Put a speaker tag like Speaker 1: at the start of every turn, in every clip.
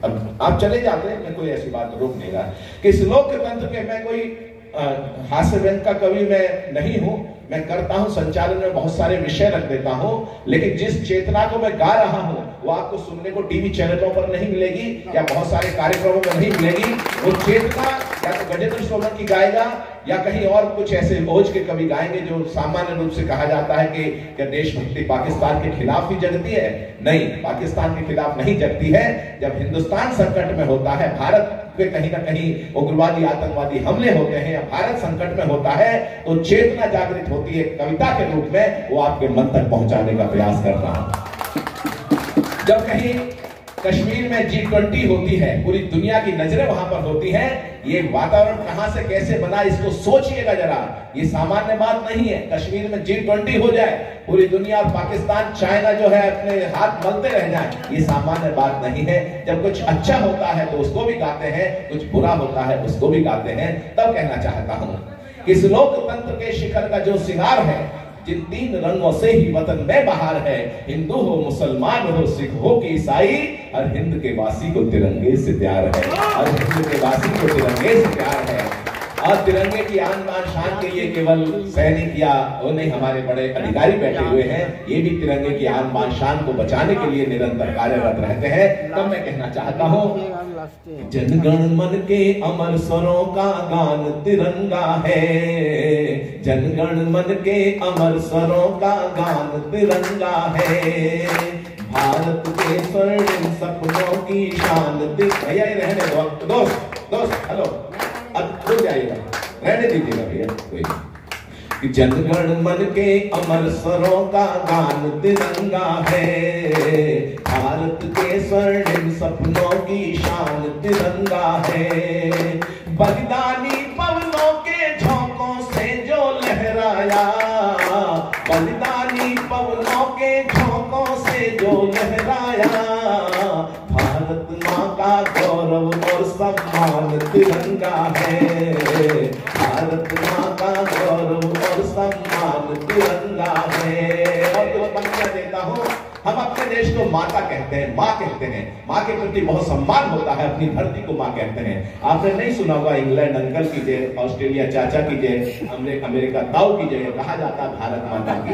Speaker 1: अब आप चले जाते हैं, मैं कोई ऐसी बात रोक नहीं रहा कि इस लोकतंत्र के, मैं कोई हास्य व्यंग का कवि मैं नहीं हूं, मैं करता हूं संचालन में बहुत सारे विषय रख देता हूं, लेकिन जिस चेतना को मैं गा रहा हूं वो आपको सुनने को टीवी चैनलों पर नहीं मिलेगी या बहुत सारे कार्यक्रमों में नहीं मिलेगी। वो चेतना या तो गजेंद्र सोलन की गाएगा या कहीं और कुछ ऐसे ओज के कवि गाएंगे जो सामान्य रूप से कहा जाता है कि क्या देशभक्ति पाकिस्तान के खिलाफ ही जगती है। नहीं, पाकिस्तान के खिलाफ नहीं जगती है। जब हिंदुस्तान संकट में होता है, भारत पे कहीं ना कहीं उग्रवादी आतंकवादी हमले होते हैं या भारत संकट में होता है, तो चेतना जागृत होती है कविता के रूप में, वो आपके मन तक पहुंचाने का प्रयास कर रहा हूं। जब कहीं कश्मीर में G20 होती है, पूरी दुनिया की नजरें वहां पर होती हैं, ये वातावरण कहां से कैसे बना इसको सोचिएगा जरा। ये सामान्य बात नहीं है। कश्मीर में G20 हो जाए, पूरी दुनिया और पाकिस्तान चाइना जो है अपने हाथ मलते रह जाए, ये सामान्य बात नहीं है। जब कुछ अच्छा होता है तो उसको भी गाते हैं, कुछ बुरा होता है उसको भी गाते हैं। तब कहना चाहता हूं कि इस लोकतंत्र के शिखर का जो सिंगार है, जिन 3 रंगों से ही वतन में बहार है, हिंदू हो मुसलमान हो सिख हो कि ईसाई, हर हिंद के वासी को तिरंगे से प्यार है, हर हिंद के वासी को तिरंगे से प्यार है। और तिरंगे की आन बान शान के लिए केवल सैनिक या वो नहीं, हमारे बड़े अधिकारी बैठे हुए हैं, ये भी तिरंगे की आन बान शान को बचाने के लिए निरंतर कार्यरत रहते हैं। तब मैं कहना चाहता हूँ, जनगण मन के अमर स्वरों का गान तिरंगा है, जनगण मन के अमर स्वरों का गान तिरंगा है, भारत के स्वर्णिम सपनों की शान। भैया ये रहने दो, दोस्त हेलो, अब रुक जाइएगा, रहने दीजिएगा भैया कोई। जनगण मन के अमर स्वरों का गान तिरंगा है, भारत के स्वर्णिम सपनों की शान तिरंगा है, बलिदानी पवनों के झोंकों से जो लहराया, बलिदानी पवनों के झोंकों से जो लहराया, भारत माँ का गौरव और सम्मान तिरंगा है, भारत माँ का गौरव और सम्मान तिरंगा है। और तो पंक्तियां देता हूँ, हम अपने देश को माता कहते हैं, माँ कहते हैं, माँ के प्रति बहुत सम्मान होता है, अपनी धरती को माँ कहते हैं। आपने नहीं सुना होगा इंग्लैंड अंकल की जय, ऑस्ट्रेलिया चाचा की जय, अमेरिका ताऊ की जय, कहा जाता है भारत माता की।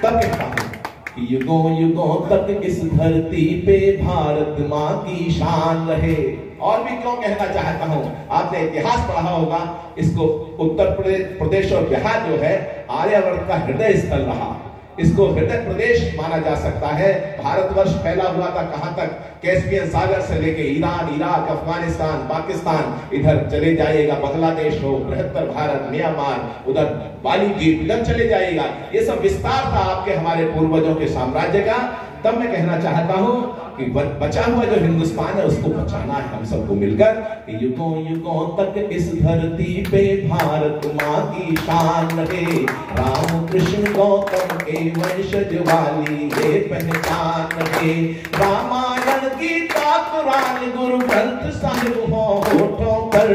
Speaker 1: तब कहता हूँ युगों युगों तक इस धरती पे भारत माँ की शान रहे। और भी क्यों कहना चाहता हूं, आपने इतिहास पढ़ा होगा, इसको उत्तर प्रदेश और बिहार जो है आर्यवर्त का हृदय स्थल रहा, इसको हृदय प्रदेश माना जा सकता है। भारतवर्ष फैला हुआ था कहां तक, कैस्पियन सागर से लेके ईरान, इराक, अफगानिस्तान, पाकिस्तान, इधर चले जाइएगा बांग्लादेश हो, बृहत्तर भारत, म्यांमार, उधर बाली द्वीप, इधर चले जाइएगा। ये सब विस्तार था आपके हमारे पूर्वजों के साम्राज्य का। तब मैं कहना चाहता हूं कि बचा हुआ जो हिंदुस्तान है उसको बचाना है हम सबको मिलकर। युगों युगों तक इस धरती पे भारत माँ की शान रहे, राम कृष्ण गौतम के वंशज वाली ये पहचान रहे, रामायण गीता कुरान गुरु ग्रंथ साहिब हो होठों पर।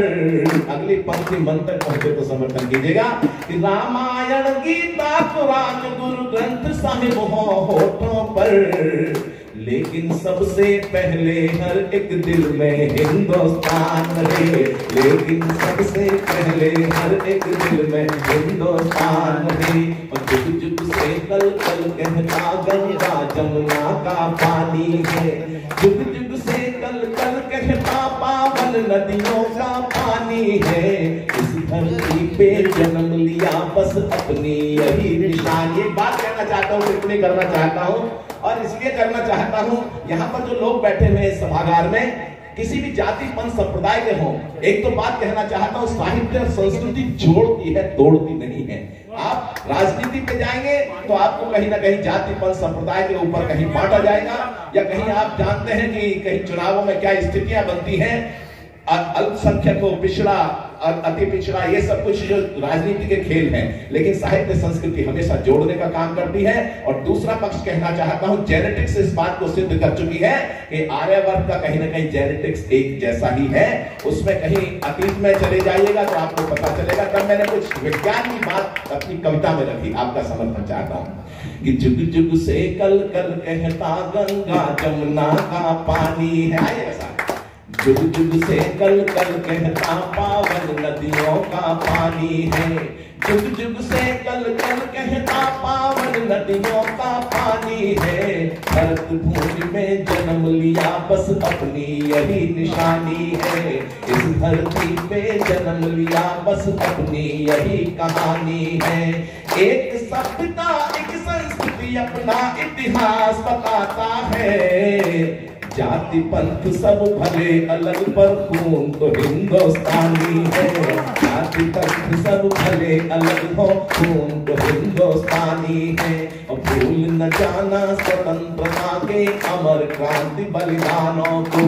Speaker 1: अगली पंक्ति मन तक पहुंचे तो समर्थन कीजिएगा। रामायण गीता कुरान गुरु ग्रंथ साहिब हो होठों पर, लेकिन सबसे पहले हर एक दिल में हिंदुस्तान रहे, लेकिन सबसे पहले हर एक दिल में हिंदुस्तान रहे। और जुग जुग से कल कल कहता गंगा जमुना का पानी है, जुग जुग से कल कल कहता पावन नदियों का पानी है। इस धरती पे जन्म लिया बस अपनी यही निशान। ये बात कहना चाहता हूँ, टिप्पणी करना चाहता हूँ, और इसलिए करना चाहता हूं, यहां पर जो लोग बैठे हुए हैं सभागार में, किसी भी जाति पंथ संप्रदाय के हों, एक तो बात कहना चाहता हूं, साहित्य और संस्कृति जोड़ती है, तोड़ती नहीं है। आप राजनीति पे जाएंगे तो आपको कहीं ना कहीं जाति पंथ संप्रदाय के ऊपर कहीं बांटा जाएगा, या कहीं आप जानते हैं कि कहीं चुनावों में क्या स्थितियां बनती हैं, अल्पसंख्यक हो, पिछड़ा अति पिछड़ा, ये सब कुछ जो राजनीति के खेल हैं, लेकिन साहित्य संस्कृति हमेशा जोड़ने का काम करती है। और दूसरा पक्ष कहना चाहता हूं, जेनेटिक्स इस बात को सिद्ध कर चुकी है कि आर्यवर्त का कहीं ना कहीं जेनेटिक्स एक जैसा ही है। उसमें कहीं अतीत में चले जाइएगा तो आपको पता चलेगा। तब मैंने कुछ विज्ञान की बात अपनी कविता में रखी, आपका समर्थन चाहता हूं कि जुग जुग से कल कल कहता गंगा जमुना का पानी है। ऐसा जुग जुग से कल कल कहता पावन नदियों का पानी है। जुग जुग से कल कल कहता पावन नदियों का पानी है। धरत भूमि में जन्म लिया बस अपनी यही निशानी है। इस धरती पे जन्म लिया बस अपनी यही कहानी है। एक सभ्यता एक संस्कृति अपना इतिहास बताता है। जाति पंथ सब भले अलग पर खून तो हिंदुस्तानी है। जाति पंथ सब भले अलग हो खून तो हिंदुस्तानी है। और भूल न जाना स्वतंत्रता के अमर क्रांति बलिदानों को।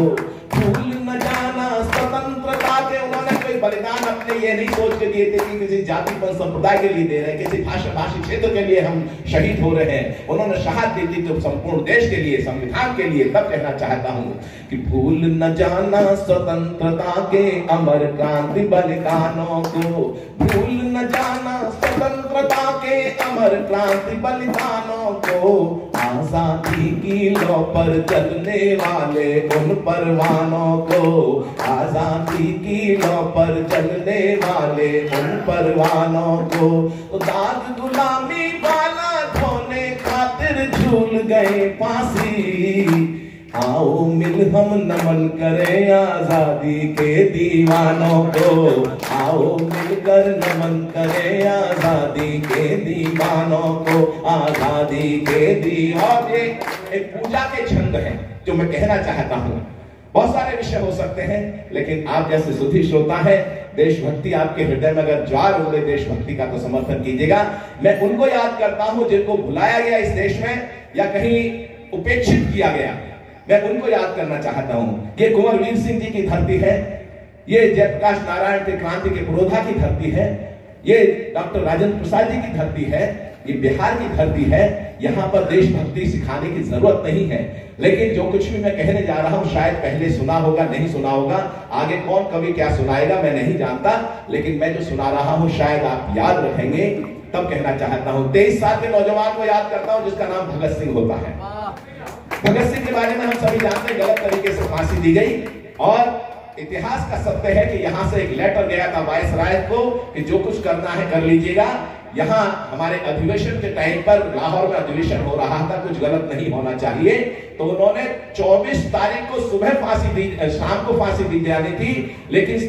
Speaker 1: भूल न जाना स्वतंत्रता के, उन्होंने कोई बलिदान अपने ये नहीं सोच के दिए थे कि किसी जाति पर संप्रदाय के लिए दे रहे हैं, किसी भाषी क्षेत्र के लिए हम शहीद हो रहे हैं। उन्होंने शहादत दी थी तो संपूर्ण देश के लिए, संविधान के लिए। तब कहना चाहता हूं कि भूल न जाना स्वतंत्रता के अमर क्रांति बलिदानों को। भूल न जाना स्वतंत्रता के अमर क्रांति बलिदानों को। आजादी की लौ पर जलने वाले उन परवानों को। आजादी की लौ पर जलने वाले उन परवानों को। तो दाग गुलामी वाला धोने खातिर झूल गए फांसी। आओ मिल हम नमन करें आजादी के दीवानों को। आओ मिलकर नमन करें आजादी के दीवानों को। आजादी के दीवाने एक पूजा के छंद है जो मैं कहना चाहता हूं। बहुत सारे विषय हो सकते हैं, लेकिन आप जैसे सुधी श्रोता है, देशभक्ति आपके हृदय में अगर ज्वार हो गई देशभक्ति का, तो समर्थन कीजिएगा। मैं उनको याद करता हूं जिनको भुलाया गया इस देश में या कहीं उपेक्षित किया गया। मैं उनको याद करना चाहता हूं। ये कुंवर वीर सिंह जी की धरती है। ये जयप्रकाश नारायण के क्रांति के पुरोधा की धरती है। ये डॉक्टर राजेंद्र प्रसाद जी की धरती है। ये बिहार की धरती है। यहाँ पर देशभक्ति सिखाने की जरूरत नहीं है, लेकिन जो कुछ भी मैं कहने जा रहा हूँ शायद पहले सुना होगा, नहीं सुना होगा। आगे कौन कवि क्या सुनाएगा मैं नहीं जानता, लेकिन मैं जो सुना रहा हूँ शायद आप याद रखेंगे। तब कहना चाहता हूँ 23 साल के नौजवान को याद करता हूँ जिसका नाम भगत सिंह होता है। भगत सिंह के बारे में हम सभी जानते हैं, गलत तरीके से फांसी दी गई। और इतिहास का सत्य है कि यहाँ से एक लेटर गया था वायसराय को कि जो कुछ करना है कर लीजिएगा। यहाँ हमारे अधिवेशन के टाइम पर लाहौर में अधिवेशन हो रहा था, कुछ गलत नहीं होना चाहिए। तो उन्होंने 24 तारीख को सुबह फांसी दी, शाम को फांसी दी जानी थी, लेकिन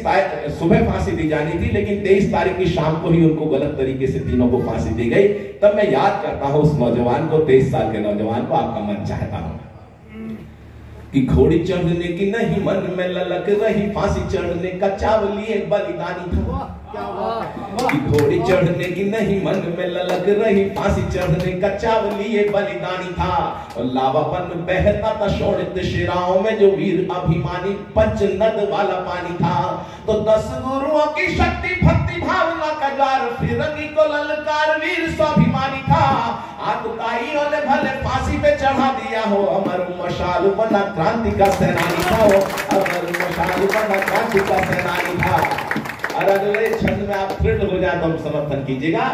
Speaker 1: सुबह फांसी दी जानी थी, लेकिन 23 तारीख की शाम को ही उनको गलत तरीके से तीनों को फांसी दी गई। तब मैं याद करता हूँ उस नौजवान को, 23 साल के नौजवान को। आपका मन चाहता हूँ कि घोड़ी चढ़ने की नहीं मन में ललक रही, फांसी चढ़ने का चावलिए बलिदानी था। कि घोड़ी चढ़ने की नहीं मन में ललक रही, फांसी चढ़ने का चावलिए बलिदानी था। और लावापन बहता था शोणित शिराओं में जो वीर अभिमानी पंचनद वाला पानी था। तो 10 गुरुओं की शक्ति भक्ति भावना का द्वार, फिरंगी को ललकार वीर स्वाभिमानी था। आतताइयों ने भले फांसी पे चढ़ा दिया हो, अमर मशाल बना क्रांति का सेनानी था। अमर मशाल बना क्रांति का सेनानी था। और अगले छंद में आप दृढ़ हो जाए तो हम समर्थन कीजिएगा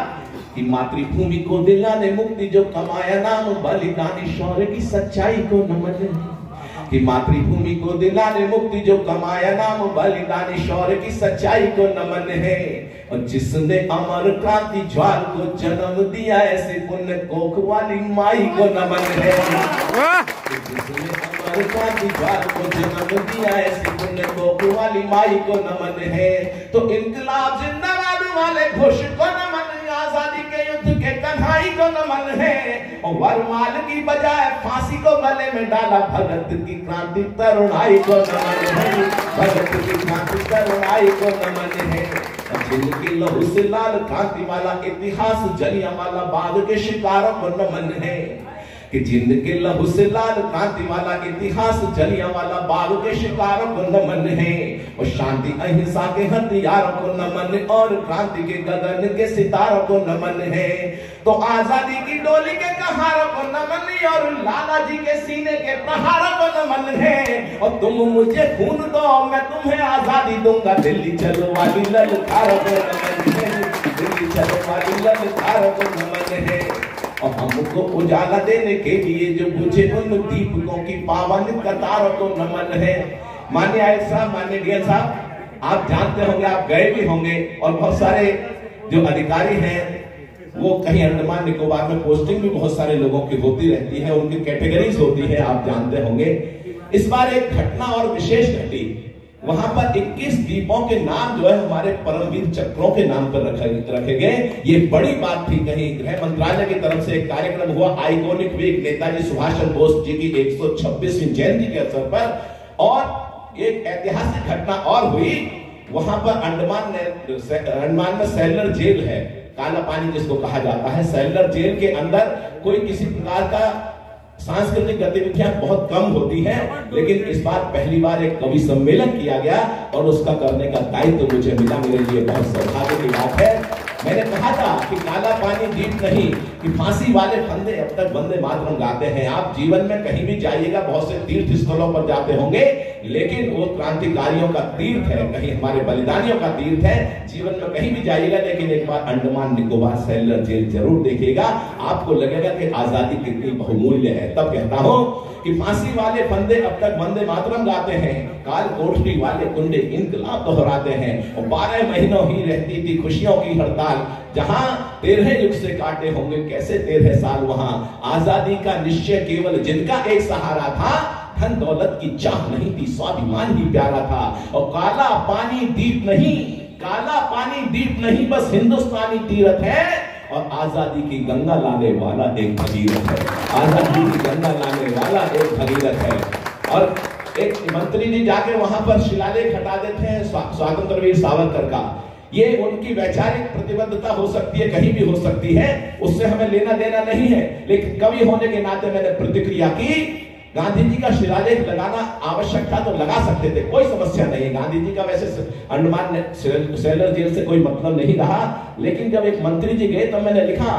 Speaker 1: कि मातृभूमि को दिलाने मुक्ति जो कमाया नाम, बलिदानी शौर्य की सच्चाई को नमन है। कि मातृभूमि को दिलाने मुक्ति जो कमाया नाम, बलिदानी शौर्य की सच्चाई को नमन है। और जिसने अमर क्रांति ज्वाल को जन्म दिया, ऐसे पुण्य कोख वाली माई को नमन है। जिसने अमर क्रांति ज्वाल को जन्म दिया, ऐसे पुण्य कोख वाली माई को नमन है। तो इनकलाब जिंदाबाद वाले घोष को नमन, आजादी के युद्ध के कन्हाई को नमन है। और वरमाल की बजाय फांसी को गले में डाला, भगत की क्रांति तरुणाई को नमन है। भगत की क्रांति तरुणाई को नमन है। जिनकी लहू से लाल क्रांति वाला इतिहास, जलियांवाला बाग के शिकारों को नमन है। कि जिंद के लहू से लाल क्रांति वाला इतिहास जलियांवाला बाग के शिकारों को नमन है, और शांति अहिंसा के हथियारों को नमन, और क्रांति के गगन के सितारों को नमन है। तो आजादी की डोली के कहारों को नमन, और लाला जी के सीने के प्रहारों को नमन है। और तुम मुझे खून दो, मैं तुम्हें आजादी दूंगा। दिल्ली चलो वाली ललकारों को नमन है, दिल्ली चलो वाली ललकारों को नमन है। और हमको उजाला देने के लिए जो बुझे उन दीपकों की पावन कतारों को नमन है। माननीय आयुक्त साहब, माननीय डीएम साहब, आप जानते होंगे, आप गए भी होंगे, और बहुत सारे जो अधिकारी हैं वो कहीं अंडमान निकोबार में पोस्टिंग भी बहुत सारे लोगों की होती रहती है, उनकी कैटेगरीज होती है, आप जानते होंगे। इस बार एक घटना और विशेष घटी, वहां पर 21 द्वीपों के नाम जो है हमारे परमवीर चक्रों के नाम पर रखे गए। ये बड़ी बात थी। कहीं गृह मंत्रालय की तरफ से एक कार्यक्रम हुआ, आइकॉनिक वीक, नेताजी सुभाष चंद्र बोस जी की 126वीं जयंती के अवसर पर, और एक ऐतिहासिक घटना और हुई। वहां पर अंडमान में सेलर जेल है, काला पानी जिसको कहा जाता है। सेलर जेल के अंदर कोई किसी प्रकार का सांस्कृतिक गतिविधियां बहुत कम होती हैं, लेकिन इस बार पहली बार एक कवि सम्मेलन किया गया और उसका करने का दायित्व तो मुझे मिला। मेरे लिए बहुत सौभाग्य की बात है। मैंने कहा था कि काला पानी द्वीप नहीं, कि फांसी वाले फंदे अब तक वंदे मातरम गाते हैं। आप जीवन में कहीं भी जाइएगा, बहुत से तीर्थ स्थलों पर जाते होंगे, लेकिन वो क्रांतिकारियों का तीर्थ है, कहीं हमारे बलिदानियों का तीर्थ है। जीवन में कहीं भी जाइएगा, लेकिन एक बार अंडमान निकोबार सेलुलर जेल जरूर देखिएगा, आपको लगेगा कि आजादी कितनी बहुमूल्य है। तब कहता हूं कि फांसी वाले फंदे अब तक वंदे मातरम गाते हैं, काल कोठरी वाले कुंडे इनकलाब दोहराते हैं, और 12 महीनों ही रहती थी खुशियों की हड़ताल। जहां 13 युग से काटे होंगे कैसे 13 साल, वहां आजादी का निश्चय केवल जिनका एक सहारा था। धन दौलत की चाह नहीं थी, स्वाभिमान ही प्यारा था। और काला पानी दीप नहीं, काला पानी दीप नहीं, बस हिंदुस्तानी तीरथ है। और आजादी की गंगा लाने वाला एक भगीरथ है, आजादी की गंगा लाने वाला एक भगीरथ है। और एक मंत्री जी जाके वहां पर शिलालेख हटा देते हैं स्वतंत्र वीर सावरकर का। ये उनकी वैचारिक प्रतिबद्धता हो सकती है, कहीं भी हो सकती है, उससे हमें लेना देना नहीं है, लेकिन कवि होने के नाते मैंने प्रतिक्रिया की। गांधी जी का शिलालेख लगाना आवश्यक था तो लगा सकते थे, कोई समस्या नहीं है। गांधी जी का वैसे अंडमान सेलर जेल से कोई मतलब नहीं रहा, लेकिन जब एक मंत्री जी गए तो मैंने लिखा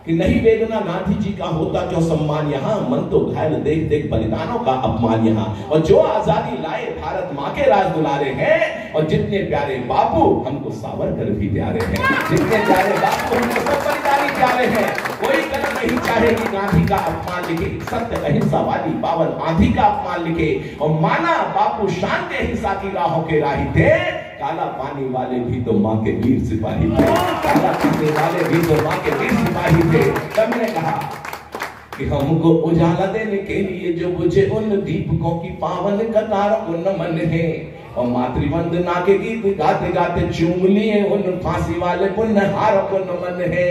Speaker 1: कि नहीं वेदना गांधी जी का होता क्यों सम्मान यहाँ, मन तो घायल देख देख बलिदानों का अपमान यहाँ। और जो आजादी लाए भारत माँ के राज दुलारे हैं, और जितने प्यारे बापू हमको सावरकर भी प्यारे हैं, जितने प्यारे बापू हमको सब बलिदानी प्यारे हैं। कोई कलम नहीं चाहे कि गांधी का अपमान लिखे, सत्य अहिंसा वाली पावन आंधी का अपमान लिखे। और माना बापू शांति अहिंसा की राहों के राही थे, काला पानी वाले भी तो माँ के वीर सिपाही थे, काला पानी वाले भी तो माँ के वीर सिपाही थे। तब मैंने कहा कि हमको उजाला देने के लिए जो बुझे उन दीपकों की पावन कतारों को नमन है। और मातृवंदना के गीत गाते गाते चूम लिए उन फांसी वाले पुण्यहारों को नमन है।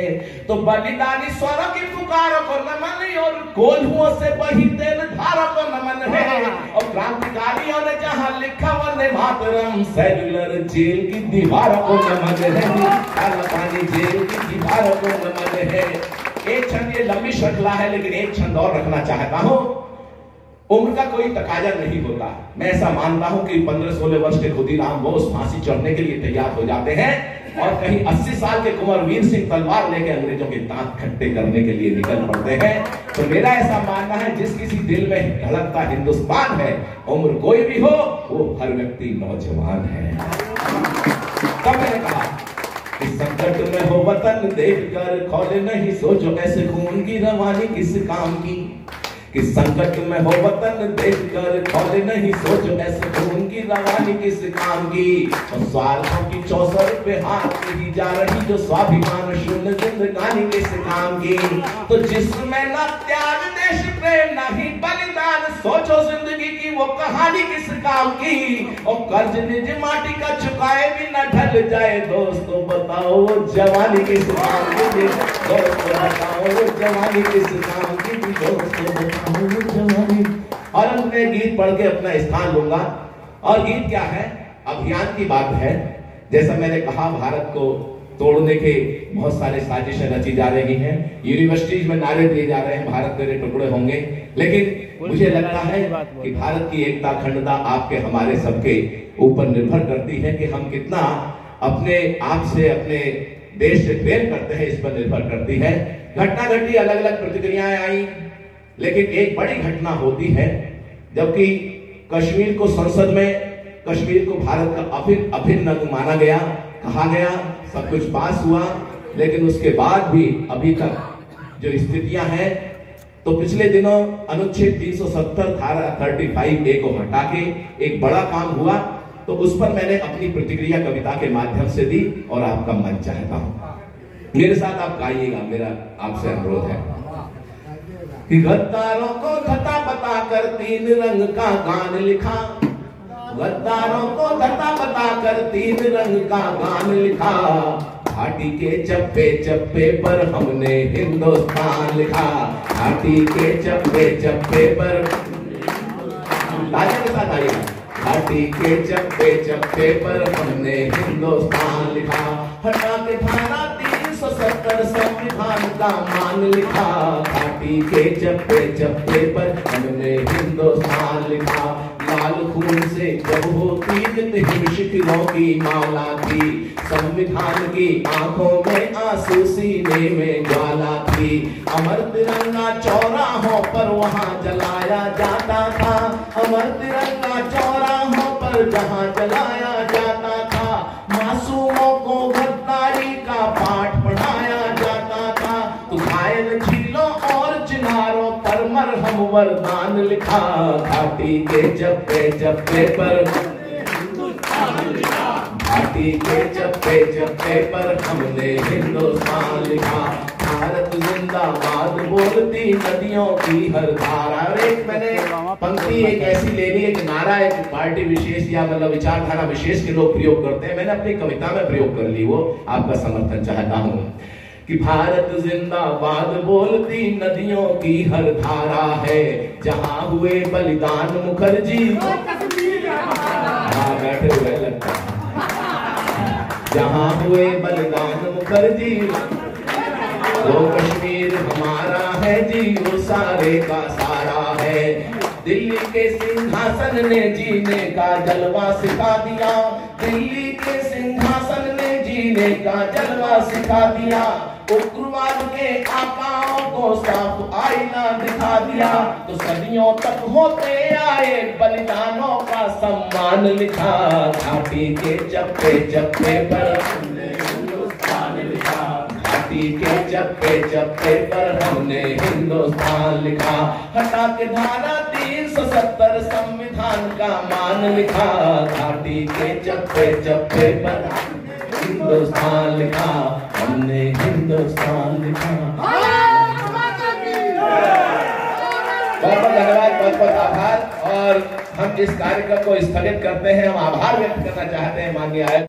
Speaker 1: तो बलिदानी स्वरों की पुकारों को नमन, और कोल्हुओं से बही तेल धारों को नमन है। और क्रांतिकारियों ने जहां लिखा वंदे मातरम, सेलुलर जेल की दीवारों को नमन है, काला पानी जेल की दीवारों को नमन है। एक क्षण, ये लंबी श्रृंखला है, लेकिन एक क्षण और रखना चाहता हूं। उम्र का कोई तकाजा नहीं होता। मैं ऐसा मानता हूं कि 15-16 वर्ष के खुदीराम बोस फांसी चढ़ने के लिए तैयार हो जाते हैं, और कहीं 80 साल के कुंवरवीर सिंह तलवार लेके अंग्रेजों के दांत खट्टे करने के लिए निकल पड़ते हैं। तो मेरा ऐसा मानना है, जिस किसी दिल में धड़कता हिंदुस्तान है, उम्र कोई भी हो, वो हर व्यक्ति नौजवान है। तब मैंने कहा कि संकट में हो वतन देखकर खौले नहीं सोचो ऐसे खून की रवानी किस काम की। कि संकट में हो वतन देखकर खौले नहीं सोचो ऐसे खून की रवानी किस काम की। और स्वार्थों की चौसर पे हाथ ही जा रही जो स्वाभिमान शून्य जिंदगानी किस काम की। तो जिसमें न त्याग देश प्रेम नहीं बलिदान, सोचो जिंदगी की वो कहानी किस काम की। और कर्ज निज माटी का चुकाए भी न ढल जाए, दोस्तों बताओ वो जवानी किस काम की। दोस्तों बताओ वो जवानी किस काम की, दोस्तों बताओ वो जवानी। और अंत में गीत पढ़ के अपना स्थान लूंगा। और गीत क्या है, अभियान की बात है। जैसा मैंने कहा, भारत को तोड़ने के बहुत सारे साजिशें रची जा रही हैं। यूनिवर्सिटीज में नारे दिए जा रहे हैं भारत मेरे टुकड़े होंगे, लेकिन मुझे लगता है कि भारत की एकता अखंडता आपके हमारे सबके ऊपर निर्भर करती है कि हम कितना अपने आप से अपने देश से प्रेम करते हैं, इस पर निर्भर करती है। घटना घटी, अलग अलग प्रतिक्रियाएं आई, लेकिन एक बड़ी घटना होती है जबकि कश्मीर को संसद में कश्मीर को भारत का अभिन्न अंग माना गया, कहा गया, सब कुछ पास हुआ, लेकिन उसके बाद भी अभी तक जो स्थितियां हैं, तो पिछले दिनों अनुच्छेद 370 धारा 35A को हटा के एक बड़ा काम हुआ, तो उस पर मैंने अपनी प्रतिक्रिया कविता के माध्यम से दी और आपका मन चाहता हूं मेरे साथ आप गाइएगा। मेरा आपसे अनुरोध है कि गद्दारों को धता बताकर 3 रंग का गान लिखा, गद्दारों को धता बताकर 3 रंग का गान लिखा, घाटी के चप्पे चप्पे पर हमने हिंदुस्तान लिखा, घाटी के चप्पे चप्पे पर, के साथ आइए, घाटी के चप्पे चप्पे पर हमने हिंदुस्तान लिखा, हटा के धारा 370 संविधान का मान लिखा, घाटी के चप्पे चप्पे पर हमने हिंदुस्तान लिखा, लाल खून से जब होती हिम शिखरों की माला थी, संविधान की आंखों में आंसू सीने में ज्वाला थी, अमर तिरंगा चौराहों पर वहां जलाया जाता था, अमर तिरंगा चौराहों पर जहां जलाया जाता था, मासूमों को गद्दारी का पाठ पढ़ाया जाता था, तो घायल झीलों और चिनारों पर मरहम वरदान लिखा, घाटी के चप्पे चप्पे पर, घाटी के चप्पे चप्पे पर हमने हिंदुस्तान लिखा, भारत जिंदाबाद बोलती नदियों की हर धारा। एक मैंने पंक्ति एक ऐसी ले ली है कि नारा एक पार्टी विशेष या मतलब विचारधारा विशेष के लोग प्रयोग करते हैं, मैंने अपनी कविता में प्रयोग कर ली, वो आपका समर्थन चाहता हूँ कि भारत जिंदाबाद बोलती नदियों की हर धारा है, जहां हुए बलिदान मुखर्जी, बैठे हुए लगता, जहां हुए बलिदान मुखर्जी, वो कश्मीर हमारा है जी, वो सारे का सारा है, दिल्ली के सिंहासन ने जीने का जलवा सिखा दिया, दिल्ली के सिंहासन ने जीने का जलवा सिखा दिया, उग्रवाद के आकाओं को साफ आईना दिखा दिया, तो सदियों तक होते आए बलिदानों का सम्मान लिखा, घाटी के चप्पे चप्पे पर हमने हिंदुस्तान लिखा, घाटी के चप्पे चप्पे पर हमने हिंदुस्तान लिखा, हटा के धारा 370 संविधान का मान लिखा, घाटी के चप्पे चप्पे पर हिंदुस्तान लिखा, हमने हिंदुस्तान लिखा। बहुत बहुत धन्यवाद, बहुत बहुत आभार। और हम इस कार्यक्रम को स्थगित करते हैं। हम आभार व्यक्त करना चाहते हैं माननीय आयुक्त